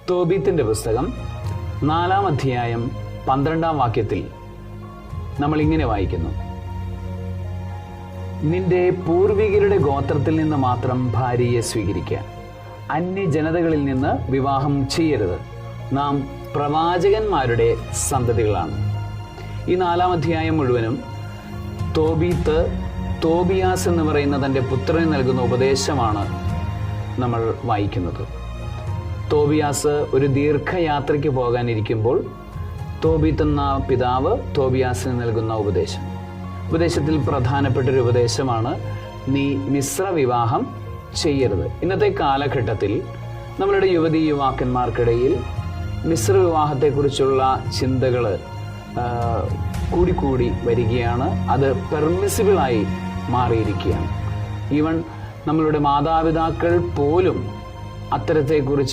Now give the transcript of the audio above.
തോബീത്തിന്റെ പുസ്തകം 4-ാം അധ്യായം 12-ാം വാക്യത്തിൽ നമ്മൾ ഇങ്ങനെ വായിക്കുന്നു: നിന്റെ പൂർവികരുടെ ഗോത്രത്തിൽ നിന്ന് മാത്രം ഭാര്യയെ സ്വീകരിക്കുക, അന്യജനതകളിൽ നിന്ന് വിവാഹം ചെയ്യരുത്, നാം പ്രവാചകന്മാരുടെ സന്തതികളാണ്. ഈ 4-ാം അധ്യായം മുഴുവനും തോബിയാസ് എന്ന് പറയുന്ന തൻ്റെ പുത്രന് നൽകുന്ന ഉപദേശമാണ് നമ്മൾ വായിക്കുന്നത്. തോബിയാസ് ഒരു ദീർഘയാത്രയ്ക്ക് പോകാനിരിക്കുമ്പോൾ തോബീത്ത് എന്ന പിതാവ് തോബിയാസിന് നൽകുന്ന ഉപദേശത്തിൽ പ്രധാനപ്പെട്ടൊരു ഉപദേശമാണ് നീ മിശ്ര വിവാഹം ചെയ്യരുത്. ഇന്നത്തെ കാലഘട്ടത്തിൽ നമ്മളുടെ യുവാക്കന്മാർക്കിടയിൽ മിശ്ര വിവാഹത്തെക്കുറിച്ചുള്ള ചിന്തകൾ കൂടിക്കൂടി വരികയാണ്. അത് പെർമിസിബിളായി മാറിയിരിക്കുകയാണ്. ഈവൻ നമ്മളുടെ മാതാപിതാക്കൾ പോലും അത്തരത്തെക്കുറിച്ച്